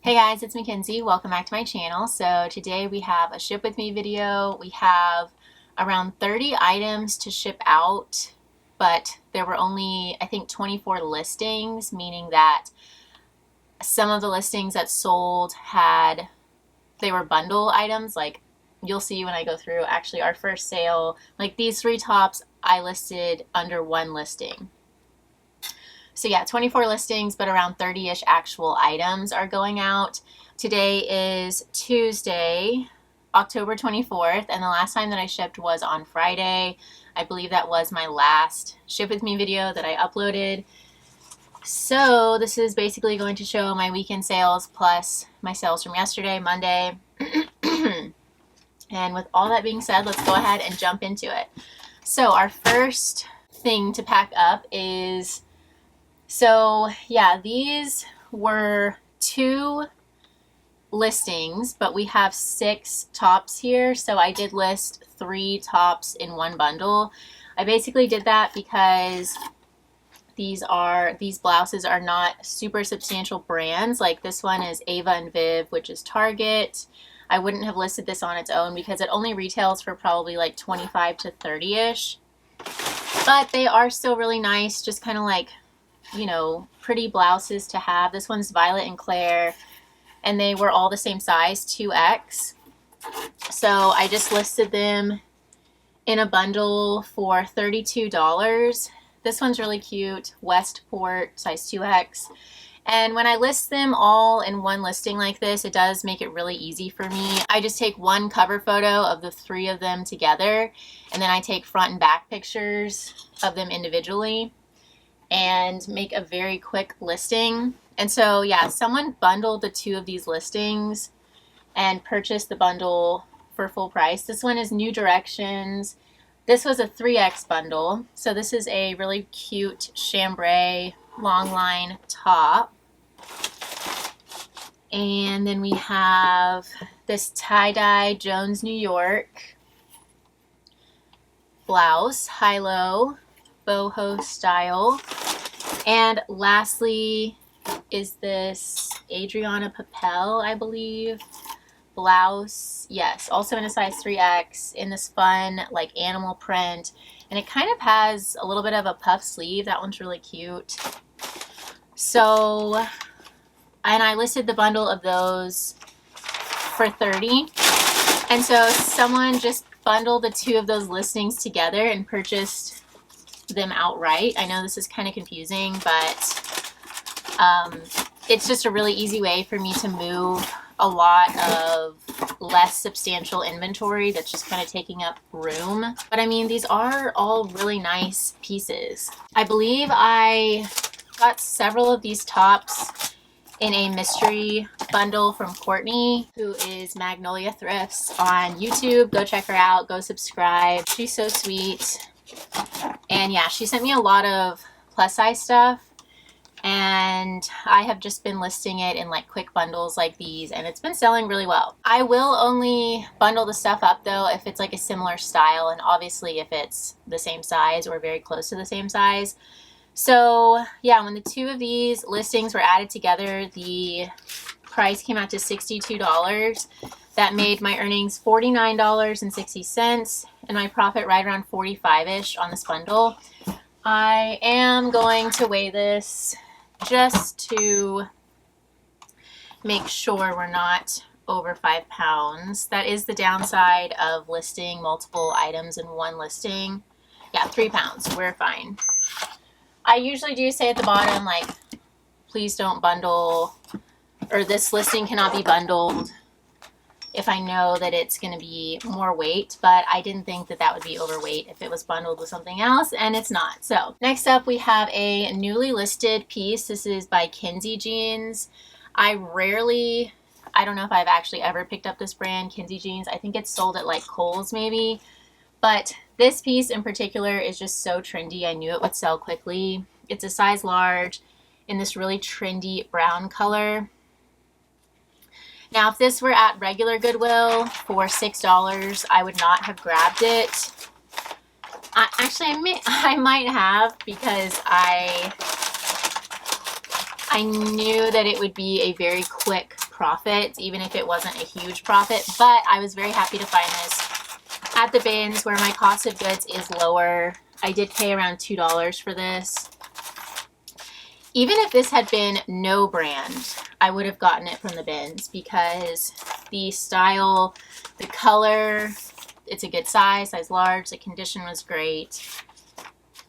Hey guys, it's Mackenzie. Welcome back to my channel. So today we have a ship with me video. We have around 30 items to ship out, but there were only, I think, 24 listings, meaning that some of the listings that sold they were bundle items. Like you'll see when I go through actually our first sale, like these 3 tops I listed under 1 listing. So yeah, 24 listings, but around 30-ish actual items are going out. Today is Tuesday, October 24th, and the last time that I shipped was on Friday. I believe that was my last ship with me video that I uploaded. So this is basically going to show my weekend sales plus my sales from yesterday, Monday. And with all that being said, let's go ahead and jump into it. So our first thing to pack up is, so yeah, these were 2 listings, but we have 6 tops here. So I did list 3 tops in 1 bundle. I basically did that because these blouses are not super substantial brands. Like this one is Ava and Viv, which is Target. I wouldn't have listed this on its own because it only retails for probably like 25 to 30-ish. But they are still really nice, just kind of like, you know, pretty blouses to have. This one's Violet and Claire, and they were all the same size, 2X. So I just listed them in a bundle for $32. This one's really cute, Westport, size 2X. And when I list them all in 1 listing like this, it does make it really easy for me. I just take 1 cover photo of the 3 of them together, and then I take front and back pictures of them individually and make a very quick listing. And so yeah, someone bundled the 2 of these listings and purchased the bundle for full price. This one is New Directions. This was a 3X bundle. So this is a really cute chambray long line top. And then we have this tie-dye Jones, New York blouse, high-low, boho style. And lastly is this Adriana Papel, I believe, blouse. Yes, also in a size 3X in this fun like animal print. And it kind of has a little bit of a puff sleeve. That one's really cute. So, and I listed the bundle of those for $30. And so someone just bundled the 2 of those listings together and purchased them outright. I know this is kind of confusing, but it's just a really easy way for me to move a lot of less substantial inventory that's just kind of taking up room. But I mean, these are all really nice pieces. I believe I got several of these tops in a mystery bundle from Courtney, who is Magnolia Thrifts on YouTube. Go check her out, go subscribe. She's so sweet. And yeah, she sent me a lot of plus size stuff, and I have just been listing it in like quick bundles like these, and it's been selling really well. I will only bundle the stuff up though if it's like a similar style, and obviously if it's the same size or very close to the same size. So yeah, when the 2 of these listings were added together, the price came out to $62. That made my earnings $49.60 and my profit right around 45-ish on this bundle. I am going to weigh this just to make sure we're not over 5 pounds. That is the downside of listing multiple items in 1 listing. Yeah, 3 pounds. We're fine. I usually do say at the bottom, like, please don't bundle, or this listing cannot be bundled if I know that it's going to be more weight, but I didn't think that that would be overweight if it was bundled with something else, and it's not. So next up we have a newly listed piece. This is by Kinsey Jeans. I don't know if I've actually ever picked up this brand, Kinsey Jeans. I think it's sold at like Kohl's maybe, but this piece in particular is just so trendy. I knew it would sell quickly. It's a size large in this really trendy brown color. Now, if this were at regular Goodwill for $6, I would not have grabbed it. Actually, I might have, because I I knew that it would be a very quick profit, even if it wasn't a huge profit, but I was very happy to find this at the bins where my cost of goods is lower. I did pay around $2 for this. Even if this had been no brand, I would have gotten it from the bins because the style, the color, it's a good size large, the condition was great.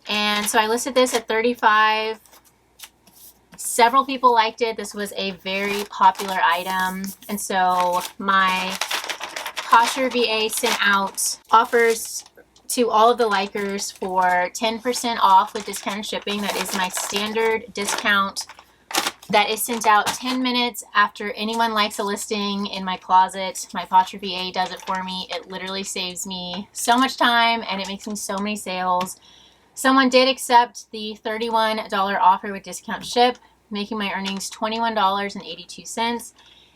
And so I listed this at $35. Several people liked it. This was a very popular item. And so my Posher VA sent out offers to all of the likers for 10% off with discounted shipping. That is my standard discount that is sent out 10 minutes after anyone likes a listing in my closet. My Posher VA does it for me. It literally saves me so much time and it makes me so many sales. Someone did accept the $31 offer with discount ship, making my earnings $21.82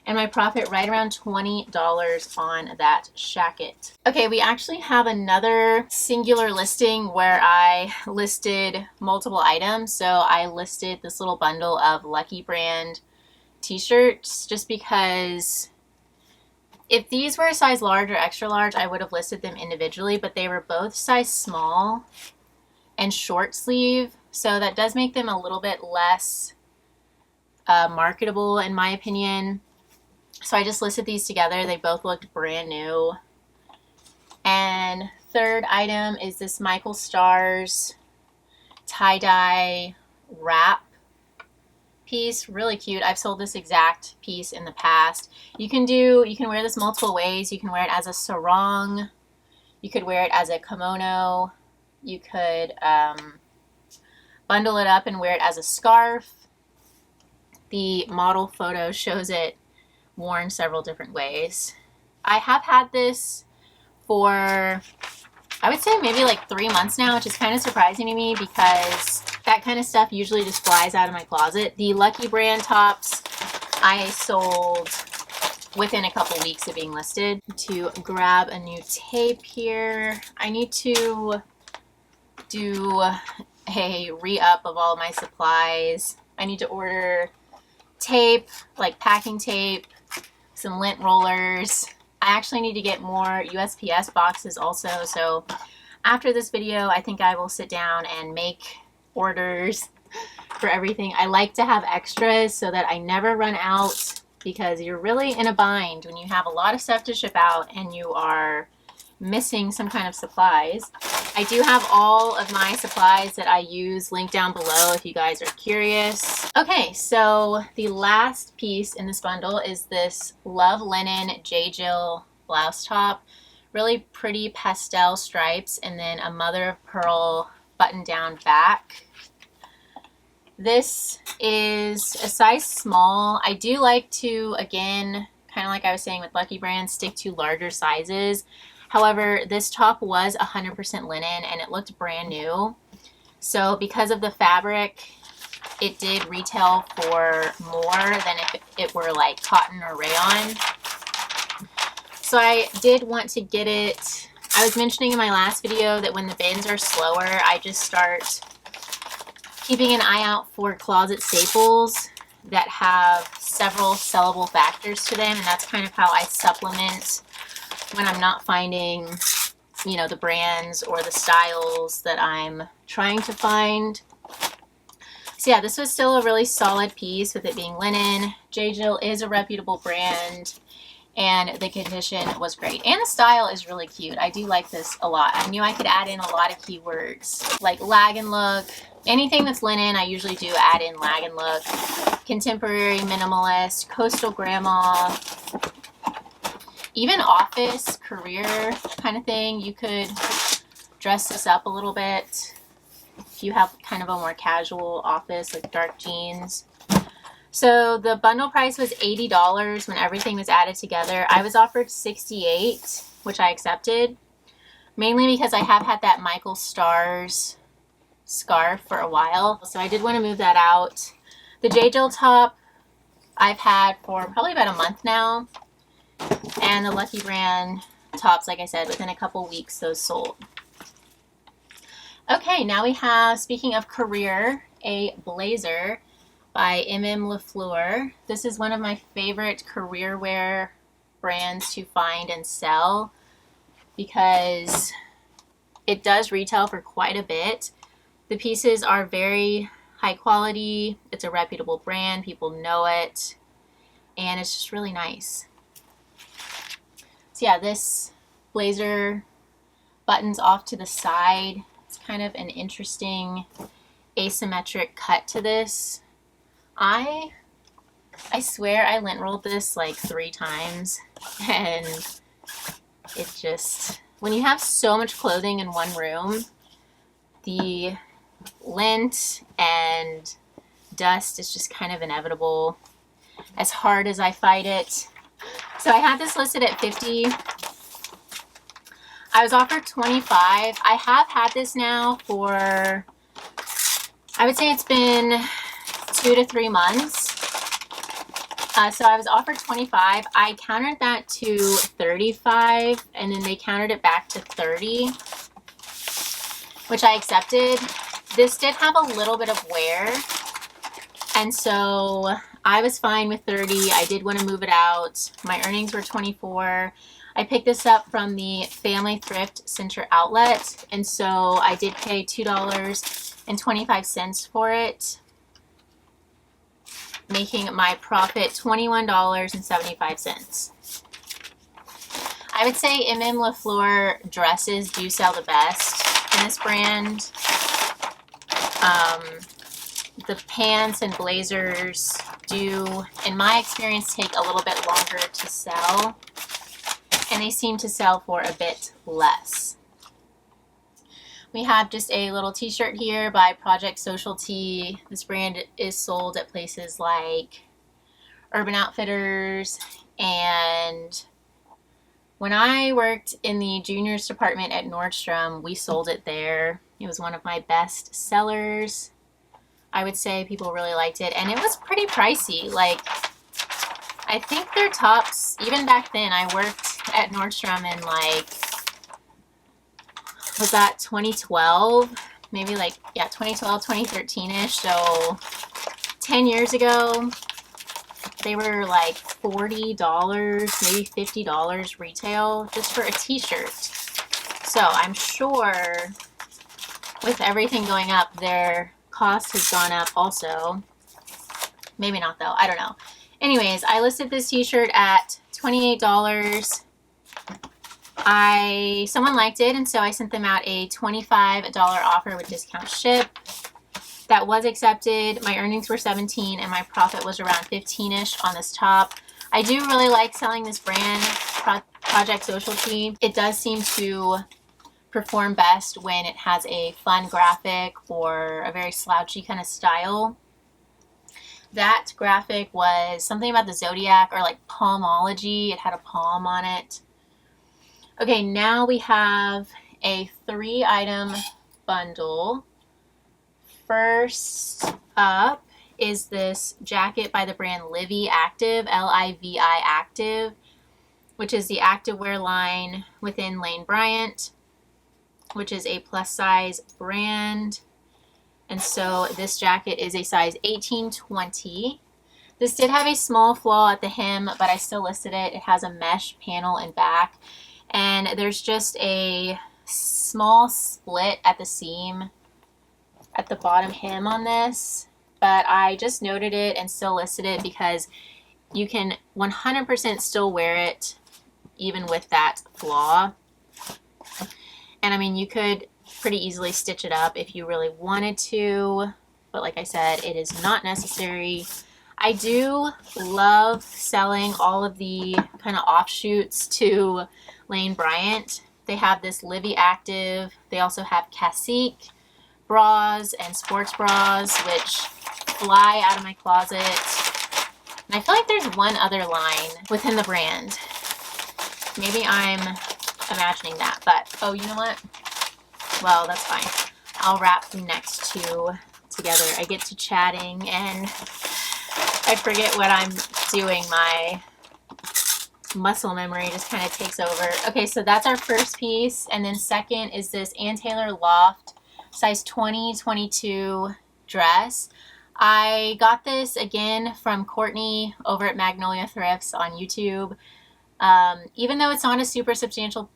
and my profit right around $20 on that shacket. Okay, we actually have another singular listing where I listed multiple items. So I listed this little bundle of Lucky brand t-shirts just because if these were a size large or extra large, I would have listed them individually, but they were both size small and short sleeve. So that does make them a little bit less marketable in my opinion. So I just listed these together. They both looked brand new. And third item is this Michael Stars tie-dye wrap piece. Really cute. I've sold this exact piece in the past. You can wear this multiple ways. You can wear it as a sarong. You could wear it as a kimono. You could bundle it up and wear it as a scarf. The model photo shows it worn several different ways. I have had this for, I would say maybe like 3 months now, which is kind of surprising to me because that kind of stuff usually just flies out of my closet. The Lucky brand tops I sold within a couple weeks of being listed. To grab a new tape here, I need to do a re-up of all of my supplies. I need to order tape, like packing tape, some lint rollers. I actually need to get more USPS boxes also. So after this video, I think I will sit down and make orders for everything. I like to have extras so that I never run out because you're really in a bind when you have a lot of stuff to ship out and you are missing some kind of supplies. I do have all of my supplies that I use linked down below if you guys are curious. Okay, so the last piece in this bundle is this Love Linen J. Jill blouse top. Really pretty pastel stripes and then a mother of pearl button down back. This is a size small. I do like to, again, kind of like I was saying with Lucky Brand, stick to larger sizes. However, this top was 100% linen and it looked brand new. So because of the fabric, it did retail for more than if it were like cotton or rayon. So I did want to get it. I was mentioning in my last video that when the bins are slower, I just start keeping an eye out for closet staples that have several sellable factors to them. And that's kind of how I supplement when I'm not finding, you know, the brands or the styles that I'm trying to find. So yeah, this was still a really solid piece with it being linen. J. Jill is a reputable brand and the condition was great. And the style is really cute. I do like this a lot. I knew I could add in a lot of keywords like lag and look. Anything that's linen, I usually do add in lag and look. Contemporary, minimalist, coastal grandma, even office, career kind of thing. You could dress this up a little bit if you have kind of a more casual office, like dark jeans. So the bundle price was $80 when everything was added together. I was offered $68, which I accepted, mainly because I have had that Michael Stars scarf for a while. So I did want to move that out. The J. Jill top I've had for probably about a month now. And the Lucky Brand tops, like I said, within a couple weeks those sold. Okay, now we have, speaking of career, a blazer by LaFleur. This is one of my favorite career wear brands to find and sell because it does retail for quite a bit. The pieces are very high quality. It's a reputable brand. People know it. And it's just really nice. So yeah, this blazer buttons off to the side. It's kind of an interesting asymmetric cut to this. I swear I lint rolled this like 3 times, and it just, when you have so much clothing in one room, the lint and dust is just kind of inevitable, as hard as I fight it. So I had this listed at $50. I was offered $25. I have had this now for, I would say it's been 2 to 3 months. So I was offered $25. I countered that to $35, and then they countered it back to $30, which I accepted. This did have a little bit of wear, and so I was fine with $30. I did want to move it out. My earnings were $24. I picked this up from the Family Thrift Center outlet, and so I did pay $2.25 for it, making my profit $21.75. I would say LaFleur dresses do sell the best in this brand. The pants and blazers do, in my experience, take a little bit longer to sell, and they seem to sell for a bit less. We have just a little t-shirt here by Project Social Tee. This brand is sold at places like Urban Outfitters, and when I worked in the juniors department at Nordstrom, we sold it there. It was one of my best sellers. I would say people really liked it, and it was pretty pricey. Like, I think their tops, even back then, I worked at Nordstrom in like, was that 2012? Maybe like, yeah, 2012, 2013-ish. So 10 years ago, they were like $40, maybe $50 retail just for a t-shirt. So I'm sure with everything going up, their cost has gone up also. Maybe not though, I don't know. Anyways, I listed this t-shirt at $28. Someone liked it, and so I sent them out a $25 offer with discount ship. That was accepted. My earnings were $17, and my profit was around 15-ish on this top. I do really like selling this brand, Project Social Tee. It does seem to perform best when it has a fun graphic or a very slouchy kind of style. That graphic was something about the zodiac, or like palmology. It had a palm on it. Okay, now we have a 3-item bundle. First up is this jacket by the brand Livi Active, L-I-V-I Active, which is the activewear line within Lane Bryant, which is a plus size brand. And so this jacket is a size 18-20. This did have a small flaw at the hem, but I still listed it. It has a mesh panel in back, and there's just a small split at the seam at the bottom hem on this, but I just noted it and still listed it because you can 100% still wear it even with that flaw. And I mean, you could pretty easily stitch it up if you really wanted to, but like I said, it is not necessary. I do love selling all of the kind of offshoots to Lane Bryant. They have this Livi Active. They also have Cacique bras and sports bras, which fly out of my closet. And I feel like there's one other line within the brand. Maybe I'm imagining that, but oh, you know what? Well, that's fine. I'll wrap the next two together. I get to chatting and I forget what I'm doing. My muscle memory just kind of takes over. Okay, so that's our first piece. And then second is this Ann Taylor Loft size 20-22 dress. I got this again from Courtney over at Magnolia Thrifts on YouTube. Even though it's not a super substantial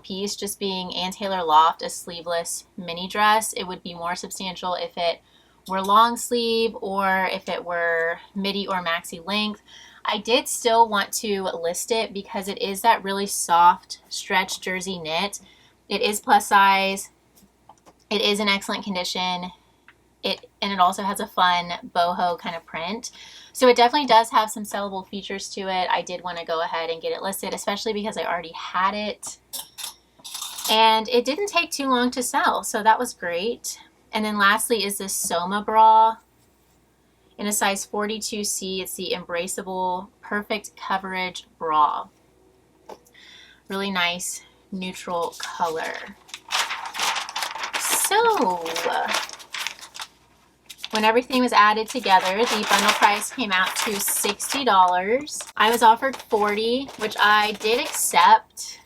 piece, just being Ann Taylor Loft, a sleeveless mini dress, it would be more substantial if it were long sleeve or if it were midi or maxi length. I did still want to list it because it is that really soft stretch jersey knit. It is plus size. It is in excellent condition. And it also has a fun boho kind of print. So it definitely does have some sellable features to it. I did want to go ahead and get it listed, especially because I already had it. And it didn't take too long to sell, so that was great. And then lastly is this Soma bra in a size 42C. It's the Embraceable Perfect Coverage Bra. Really nice neutral color. So when everything was added together, the bundle price came out to $60. I was offered $40, which I did accept.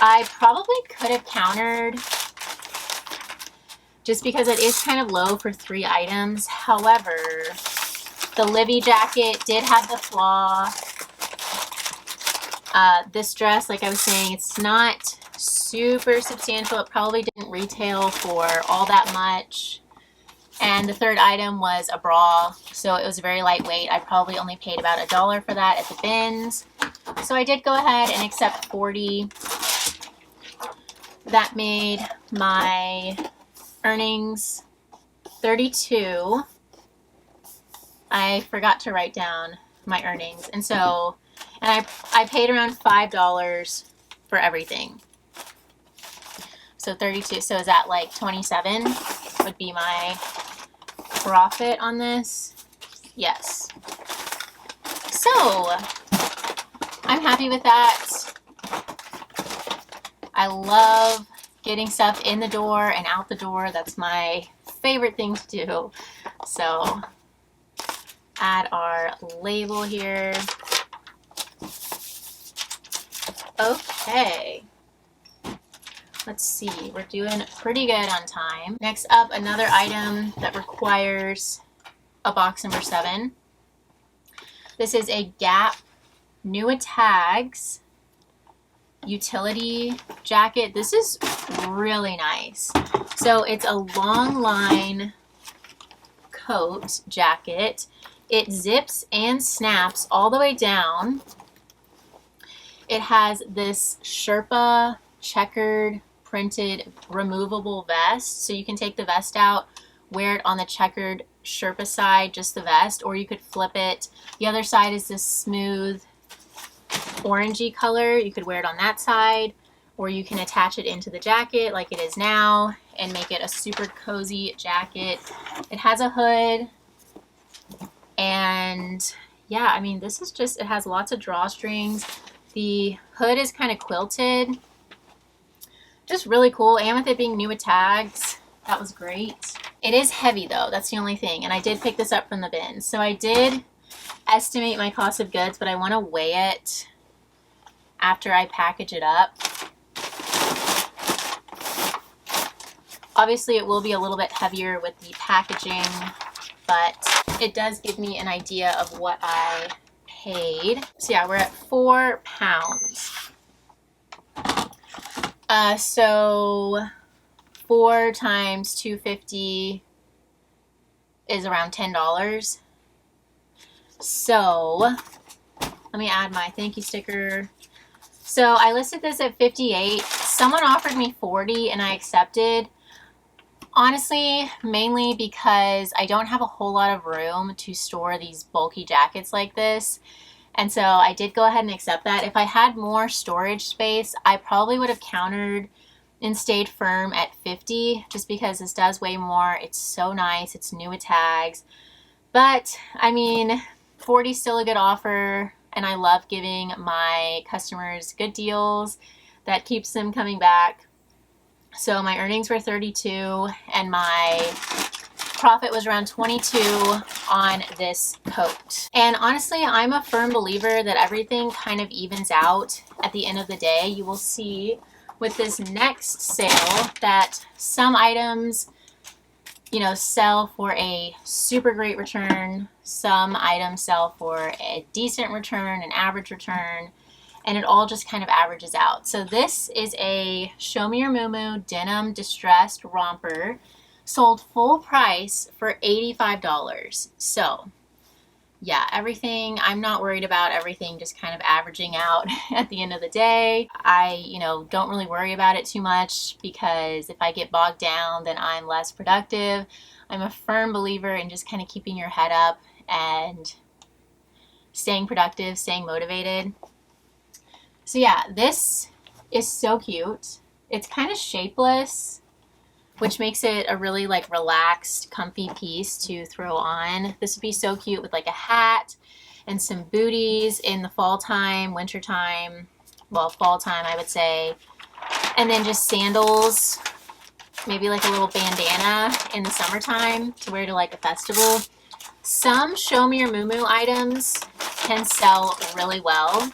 I probably could have countered just because it is kind of low for 3 items. However, the Livy jacket did have the flaw. This dress, like I was saying, it's not super substantial. It probably didn't retail for all that much. And the third item was a bra, so it was very lightweight. I probably only paid about $1 for that at the bins. So I did go ahead and accept $40. That made my earnings $32. I forgot to write down my earnings, and I paid around $5 for everything. So 32. So is that like 27 would be my profit on this? Yes. So I'm happy with that. I love getting stuff in the door and out the door. That's my favorite thing to do. So add our label here. Okay. Let's see, we're doing pretty good on time. Next up, another item that requires a box number 7. This is a Gap New Tags utility jacket. This is really nice. So it's a long line coat jacket. It zips and snaps all the way down. It has this Sherpa checkered printed removable vest, so you can take the vest out, wear it on the checkered Sherpa side, just the vest, or you could flip it. The other side is this smooth orangey color. You could wear it on that side, or you can attach it into the jacket like it is now and make it a super cozy jacket. It has a hood, and yeah, I mean, this is just, it has lots of drawstrings. The hood is kind of quilted. Just really cool, and with it being New Tags, that was great. It is heavy though, that's the only thing, and I did pick this up from the bin. So I did estimate my cost of goods, but I want to weigh it after I package it up. Obviously it will be a little bit heavier with the packaging, but it does give me an idea of what I paid. So yeah, we're at 4 pounds. So 4 times 250 is around $10. So let me add my thank you sticker. So I listed this at 58. Someone offered me 40 and I accepted. Honestly, mainly because I don't have a whole lot of room to store these bulky jackets like this. And so I did go ahead and accept that. If I had more storage space, I probably would have countered and stayed firm at 50, just because this does weigh more. It's so nice. It's New Tags. But I mean, 40 is still a good offer, and I love giving my customers good deals. That keeps them coming back. So my earnings were 32 and my profit was around 22 on this coat. And honestly, I'm a firm believer that everything kind of evens out at the end of the day. You will see with this next sale that some items you know, sell for a super great return. Some items sell for a decent return, an average return, and it all just kind of averages out. So this is a Show Me Your Mumu denim distressed romper, sold full price for $85. So yeah, everything, I'm not worried about everything just kind of averaging out at the end of the day. I, you know, don't really worry about it too much, because if I get bogged down, then I'm less productive. I'm a firm believer in just kind of keeping your head up and staying productive, staying motivated. So yeah, this is so cute. It's kind of shapeless, which makes it a really like relaxed, comfy piece to throw on. This would be so cute with like a hat and some booties in the fall time, winter time, well, fall time, I would say. And then just sandals, maybe like a little bandana in the summertime to wear to like a festival. Some Show Me Your Mumu items can sell really well.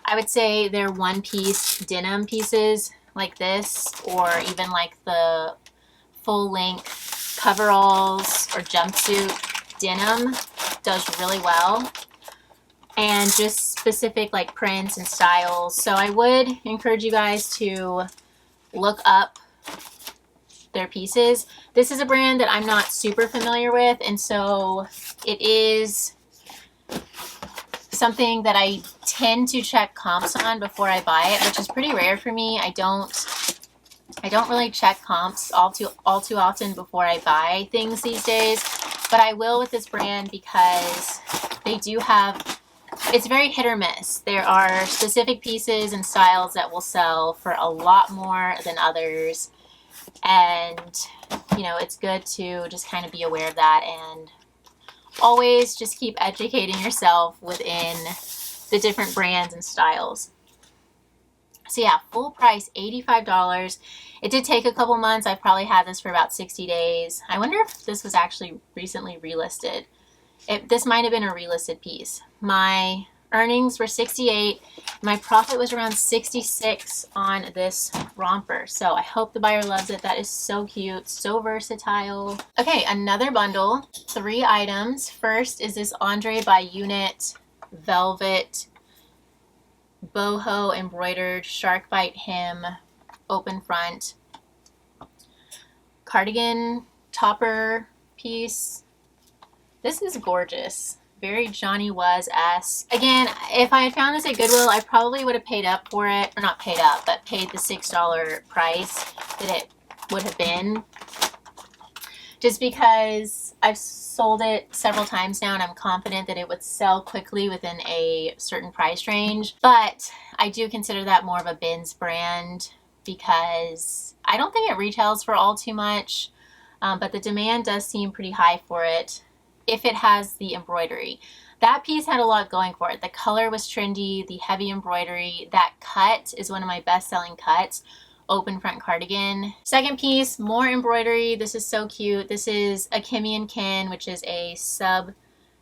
I would say they're one-piece denim pieces like this, or even like the full-length coveralls or jumpsuit denim does really well, and just specific like prints and styles. So I would encourage you guys to look up their pieces. This is a brand that I'm not super familiar with, and so it is something that I tend to check comps on before I buy it, which is pretty rare for me. I don't really check comps all too often before I buy things these days, but I will with this brand because they do have, it's very hit or miss. There are specific pieces and styles that will sell for a lot more than others, and you know, it's good to just kind of be aware of that and always just keep educating yourself within the different brands and styles. So yeah, full price, $85. It did take a couple months. I've probably had this for about 60 days. I wonder if this was actually recently relisted. This might have been a relisted piece. My earnings were 68. My profit was around 66 on this romper. So I hope the buyer loves it. That is so cute, so versatile. Okay, another bundle, 3 items. First is this Andre by Unit velvet boho embroidered shark bite hem open front cardigan topper piece. This is gorgeous. Very Johnny Was-esque. Again, if I had found this at Goodwill, I probably would have paid up for it. Or not paid up, but paid the $6 price that it would have been. Just because I've sold it several times now and I'm confident that it would sell quickly within a certain price range. But I do consider that more of a bins brand because I don't think it retails for all too much. But the demand does seem pretty high for it if it has the embroidery. That piece had a lot going for it. The color was trendy, the heavy embroidery. That cut is one of my best-selling cuts. Open front cardigan. Second piece, more embroidery. This is so cute. This is a Kimmy & Kin, which is a sub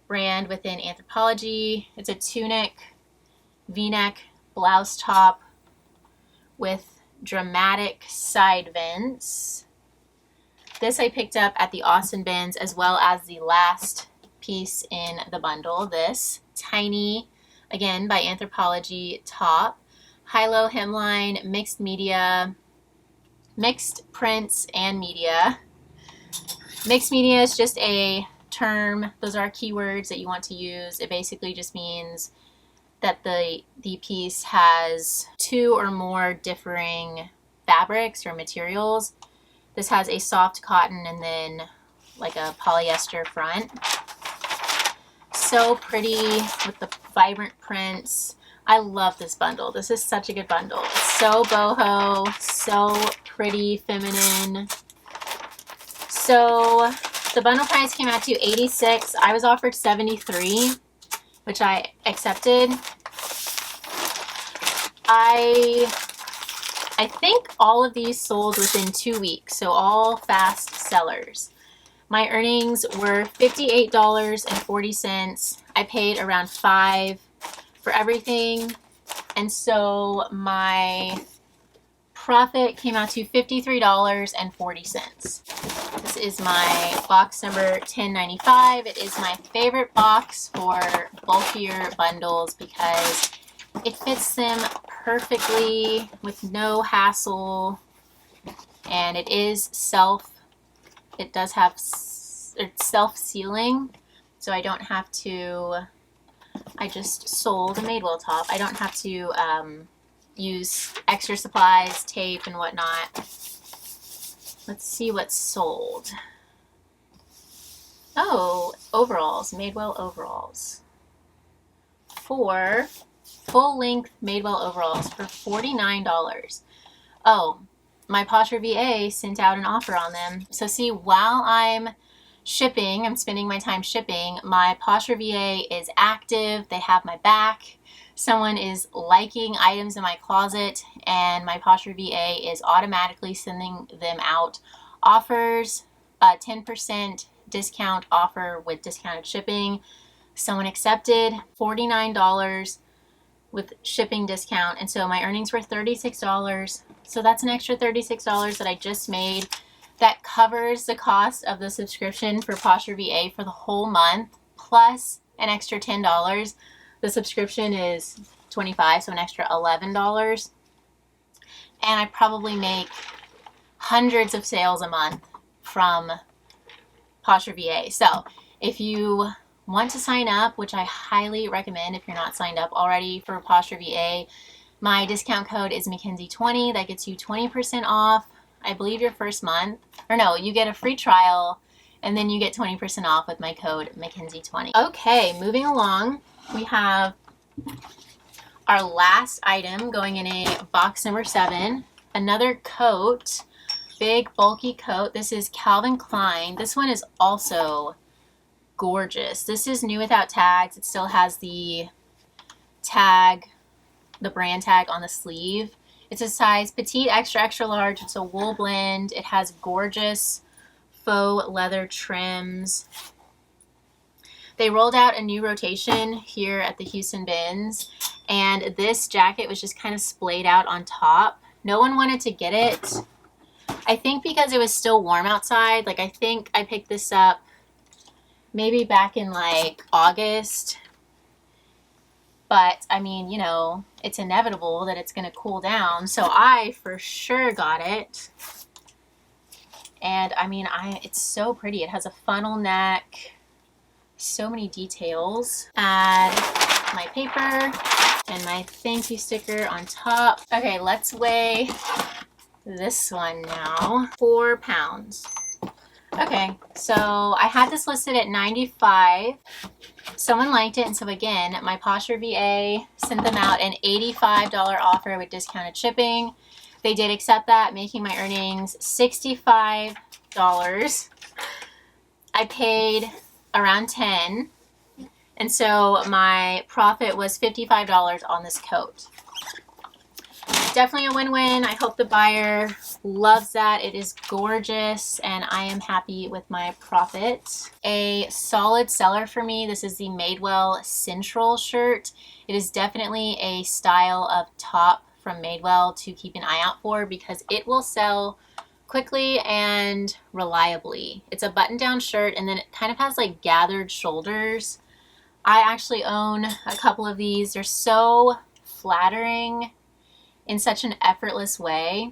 brand within Anthropologie. It's a tunic, v-neck, blouse top with dramatic side vents. This I picked up at the Austin bins, as well as the last piece in the bundle. This tiny, again by Anthropologie, top. High-low hemline, mixed media, mixed prints and media. Mixed media is just a term. Those are keywords that you want to use. It basically just means that the piece has 2 or more differing fabrics or materials. This has a soft cotton and then like a polyester front. So pretty with the vibrant prints. I love this bundle. This is such a good bundle. It's so boho, so pretty, feminine. So the bundle price came out to $86. I was offered $73, which I accepted. I think all of these sold within 2 weeks, so all fast sellers. My earnings were $58.40. I paid around $5 for everything, and so my profit came out to $53.40. This is my box number 1095. It is my favorite box for bulkier bundles because it fits them perfectly with no hassle, and it is it does have, it's self-sealing, so I don't have to, I just sold a Madewell top. I don't have to use extra supplies, tape, and whatnot. Let's see what's sold. Oh, overalls, Madewell overalls. 4 full-length Madewell overalls for $49. Oh, my Posher VA sent out an offer on them. So see, while I'm shipping, I'm spending my time shipping, my Posher VA is active. They have my back. Someone is liking items in my closet, and my Posher VA is automatically sending them out offers, a 10% discount offer with discounted shipping. Someone accepted $49 with shipping discount, and so my earnings were $36. So that's an extra $36 that I just made. That covers the cost of the subscription for Posher VA for the whole month, plus an extra $10. The subscription is $25, so an extra $11. And I probably make hundreds of sales a month from Posher VA. So if you want to sign up, which I highly recommend if you're not signed up already for Posher VA, my discount code is Mckenzie20. That gets you 20% off, I believe, your first month. Or no, you get a free trial, and then you get 20% off with my code Mckenzie20. Okay, moving along, we have our last item going in a box number 7. Another coat, big bulky coat. This is Calvin Klein. This one is also gorgeous. This is new without tags. It still has the tag, the brand tag on the sleeve. It's a size petite, extra, extra large. It's a wool blend. It has gorgeous faux leather trims. They rolled out a new rotation here at the Houston Bins, and this jacket was just kind of splayed out on top. No one wanted to get it. I think because it was still warm outside. Like, I think I picked this up maybe back in like August. But, I mean, you know, it's inevitable that it's going to cool down. So I for sure got it. And, I mean, it's so pretty. It has a funnel neck. So many details. Add my paper and my thank you sticker on top. Okay, let's weigh this one now. 4 pounds. Okay, so I had this listed at $95. Someone liked it, and so again, my Posher VA sent them out an $85 offer with discounted shipping. They did accept that, making my earnings $65. I paid around $10, and so my profit was $55 on this coat. Definitely a win-win. I hope the buyer loves that. It is gorgeous, and I am happy with my profit. A solid seller for me. This is the Madewell Central shirt. It is definitely a style of top from Madewell to keep an eye out for because it will sell quickly and reliably. It's a button-down shirt, and then it kind of has like gathered shoulders. I actually own a couple of these. They're so flattering in such an effortless way.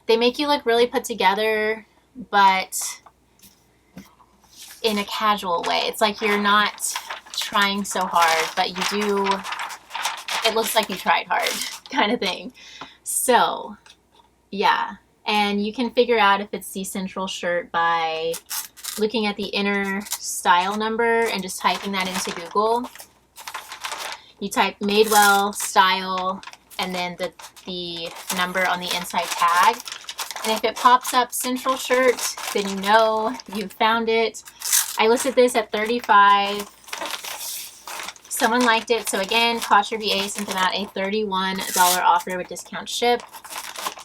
They make you look really put together, but in a casual way. It's like you're not trying so hard, but you do, it looks like you tried hard kind of thing. So yeah, and you can figure out if it's the Central shirt by looking at the inner style number and just typing that into Google. You type Madewell style and then the number on the inside tag. And if it pops up Central shirt, then you know you found it. I listed this at $35. Someone liked it. So again, Posher VA sent them out a $31 offer with discount ship.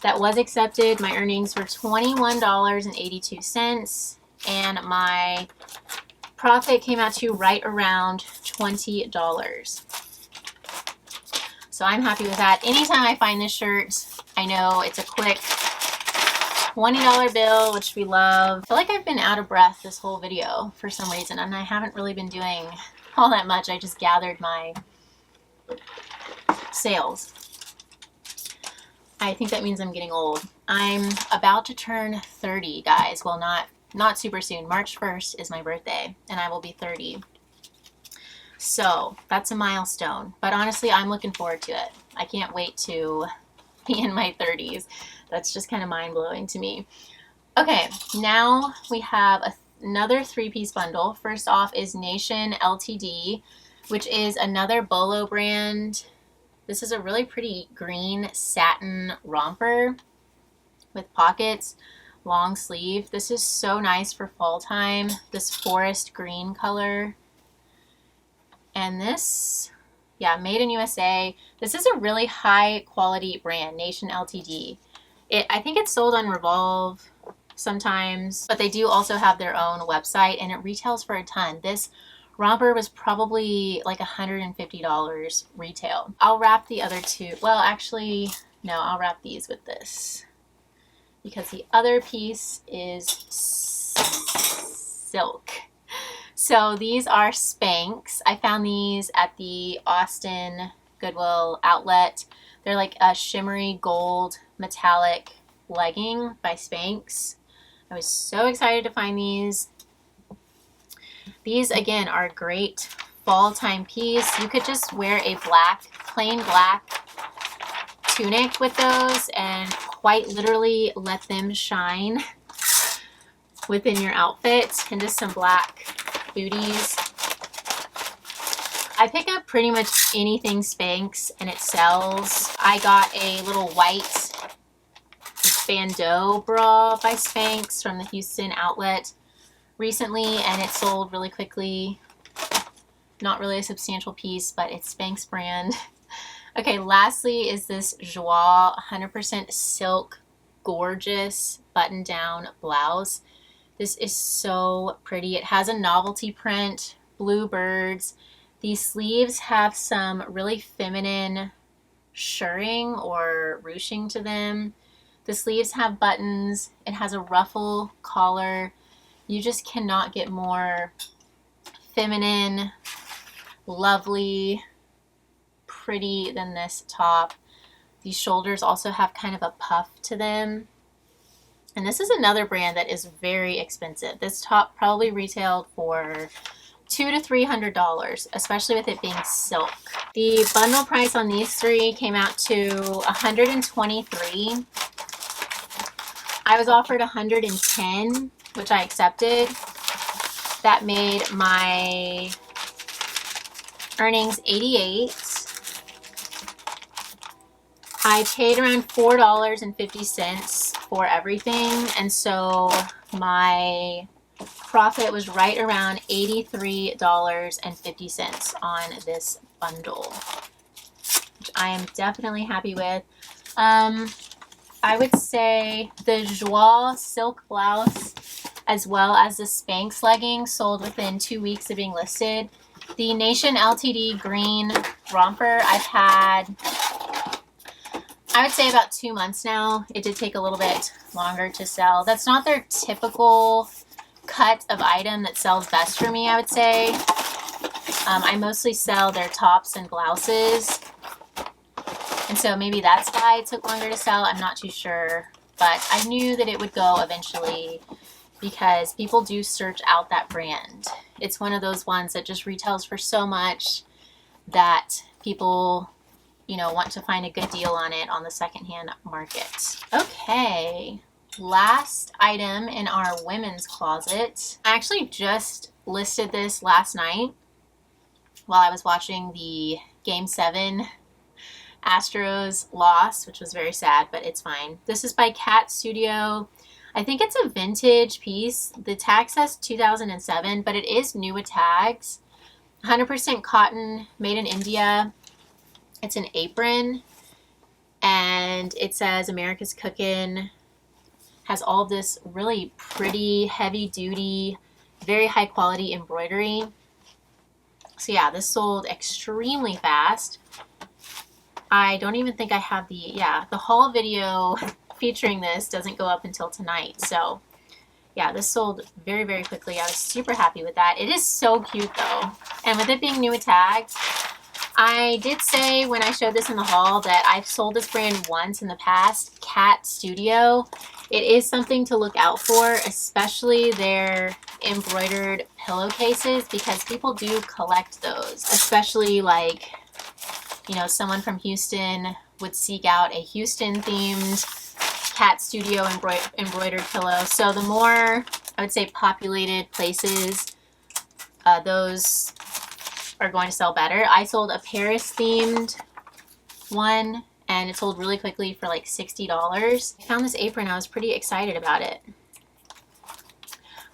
That was accepted. My earnings were $21.82. And my profit came out to right around $20. So I'm happy with that. Anytime I find this shirt, I know it's a quick $20 bill, which we love. I feel like I've been out of breath this whole video for some reason, and I haven't really been doing all that much. I just gathered my sales. I think that means I'm getting old. I'm about to turn 30, guys. Well, not super soon. March 1st is my birthday, and I will be 30. So that's a milestone. But honestly, I'm looking forward to it. I can't wait to be in my 30s. That's just kind of mind-blowing to me. Okay, now we have another 3-piece bundle. First off is Nation Ltd, which is another Bolo brand. This is a really pretty green satin romper with pockets, long sleeve. This is so nice for fall time, this forest green color. And this, yeah, made in USA. This is a really high quality brand, Nation Ltd. I think it's sold on Revolve sometimes, but they do also have their own website, and it retails for a ton. This romper was probably like $150 retail. I'll wrap the other two. Well, actually, no, I'll wrap these with this because the other piece is silk. So these are Spanx. I found these at the Austin Goodwill outlet. They're like a shimmery gold metallic legging by Spanx. I was so excited to find these. These, again, are a great fall time piece. You could just wear a plain black tunic with those and quite literally let them shine within your outfit, and just some black booties. I pick up pretty much anything Spanx and it sells. I got a little white bandeau bra by Spanx from the Houston outlet recently, and it sold really quickly. Not really a substantial piece, but it's Spanx brand. Okay, lastly is this Joie 100% silk gorgeous button down blouse. This is so pretty. It has a novelty print, blue birds. These sleeves have some really feminine shirring or ruching to them. The sleeves have buttons. It has a ruffle collar. You just cannot get more feminine, lovely, pretty than this top. These shoulders also have kind of a puff to them. And this is another brand that is very expensive. This top probably retailed for $200 to $300, especially with it being silk. The bundle price on these three came out to $123. I was offered $110, which I accepted. That made my earnings $88. I paid around $4.50 for everything, and so my profit was right around $83.50 on this bundle, which I am definitely happy with. I would say the Joie silk blouse as well as the Spanx leggings sold within 2 weeks of being listed. The Nation Ltd green romper I've had, I would say, about 2 months now. It did take a little bit longer to sell. That's not their typical cut of item that sells best for me, I would say. I mostly sell their tops and blouses, and so maybe that's why it took longer to sell. I'm not too sure, but I knew that it would go eventually because people do search out that brand. It's one of those ones that just retails for so much that people, you know, want to find a good deal on it on the secondhand market. Okay, last item in our women's closet. I actually just listed this last night while I was watching the Game 7 Astros loss, which was very sad, but it's fine. This is by Cat Studio. I think it's a vintage piece. The tag says 2007, but it is new with tags. 100% cotton, made in India. It's an apron, and it says America's Cookin'. Has all of this really pretty, heavy-duty, very high-quality embroidery. So yeah, this sold extremely fast. I don't even think I have the haul video featuring this doesn't go up until tonight. So yeah, this sold very, very quickly. I was super happy with that. It is so cute though. And with it being new with tags, I did say when I showed this in the haul that I've sold this brand once in the past, Cat Studio. It is something to look out for, especially their embroidered pillowcases, because people do collect those, especially like, you know, someone from Houston would seek out a Houston themed Cat Studio embroidered pillow. So the more, I would say, populated places, those are going to sell better. I sold a Paris themed one and it sold really quickly for like $60. I found this apron. I was pretty excited about it.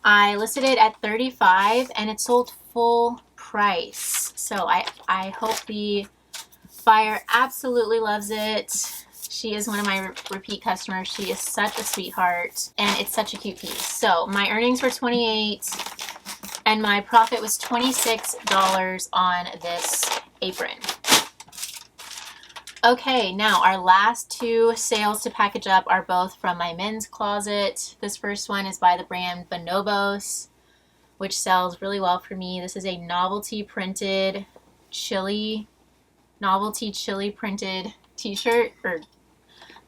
I listed it at $35 and it sold full price. So I hope the buyer absolutely loves it. She is one of my repeat customers. She is such a sweetheart and it's such a cute piece. So my earnings were $28 and my profit was $26 on this apron. Okay, now our last two sales to package up are both from my men's closet. This first one is by the brand Bonobos, which sells really well for me. This is a novelty chili printed t-shirt or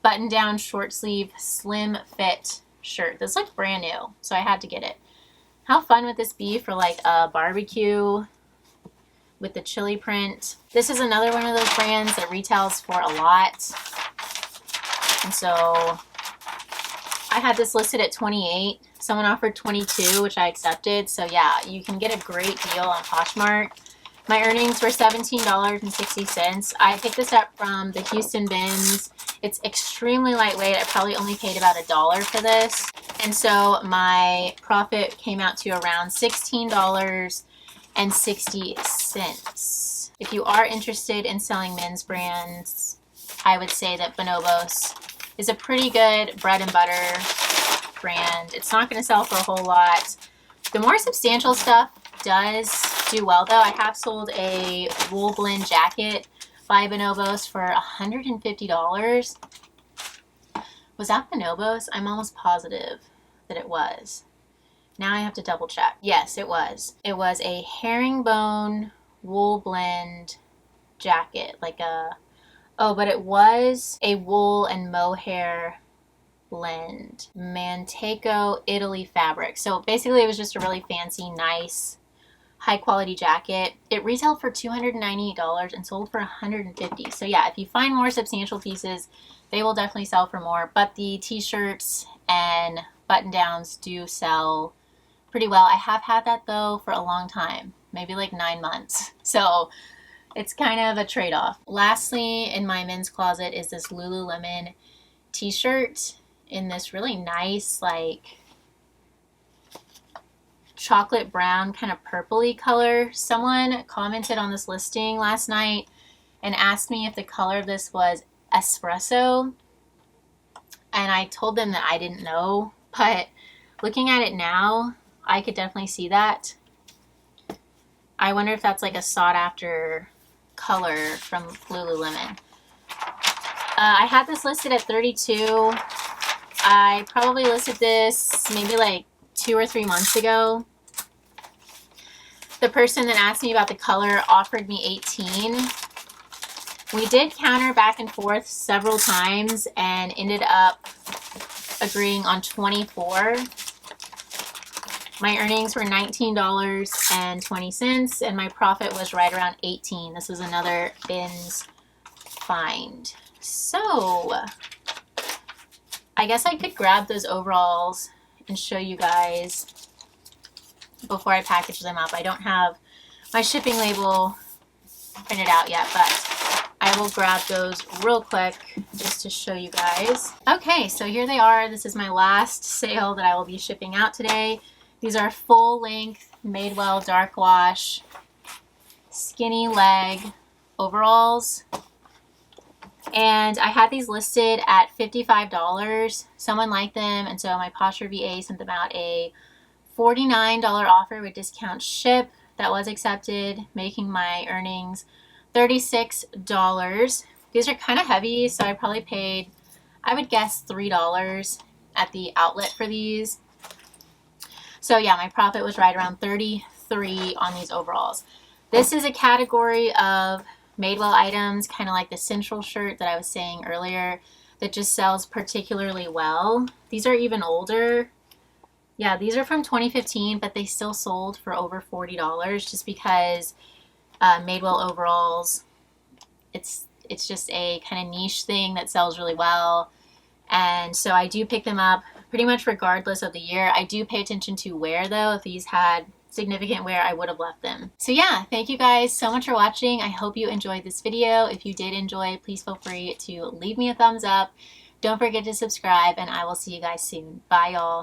button down short sleeve slim fit shirt. This looks brand new, so I had to get it. How fun would this be for like a barbecue with the chili print? This is another one of those brands that retails for a lot. And so I had this listed at $28. Someone offered $22, which I accepted. So yeah, you can get a great deal on Poshmark. My earnings were $17.60. I picked this up from the Houston bins. It's extremely lightweight. I probably only paid about $1 for this. And so my profit came out to around $16.60. If you are interested in selling men's brands, I would say that Bonobos is a pretty good bread and butter brand. It's not going to sell for a whole lot. The more substantial stuff does do well though. I have sold a wool blend jacket by Bonobos for $150. Was that Bonobos? I'm almost positive that it was. Now I have to double check. Yes, it was. It was a herringbone wool blend jacket, like a, oh, but it was a wool and mohair blend. Manteco Italy fabric. So basically it was just a really fancy, nice, high quality jacket. It retailed for $298 and sold for $150. So yeah, if you find more substantial pieces, they will definitely sell for more. But the t-shirts and button downs do sell pretty well. I have had that though for a long time, maybe like 9 months. So it's kind of a trade-off. Lastly, in my men's closet is this Lululemon t-shirt in this really nice, like chocolate brown kind of purpley color. Someone commented on this listing last night and asked me if the color of this was espresso, and I told them that I didn't know, but looking at it now I could definitely see that. I wonder if that's like a sought after color from Lululemon. I had this listed at $32. I probably listed this maybe like 2 or 3 months ago. The person that asked me about the color offered me $18. We did counter back and forth several times and ended up agreeing on $24. My earnings were $19.20 and my profit was right around $18. This was another bins find. So I guess I could grab those overalls and show you guys before I package them up. I don't have my shipping label printed out yet, but I will grab those real quick just to show you guys. Okay, so here they are. This is my last sale that I will be shipping out today. These are full length Madewell dark wash skinny leg overalls. And I had these listed at $55. Someone liked them, and so my Posher VA sent them out a $49 offer with discount ship. That was accepted, making my earnings $36. These are kind of heavy, so I probably paid I would guess $3 at the outlet for these. So yeah, my profit was right around 33 on these overalls. This is a category of Madewell items, kind of like the Central shirt that I was saying earlier, that just sells particularly well. These are even older. Yeah, these are from 2015, but they still sold for over $40 just because Madewell overalls, it's just a kind of niche thing that sells really well. And so I do pick them up pretty much regardless of the year. I do pay attention to wear though. If these had significant wear, I would have left them. So yeah, thank you guys so much for watching. I hope you enjoyed this video. If you did enjoy, please feel free to leave me a thumbs up. Don't forget to subscribe, and I will see you guys soon. Bye, y'all.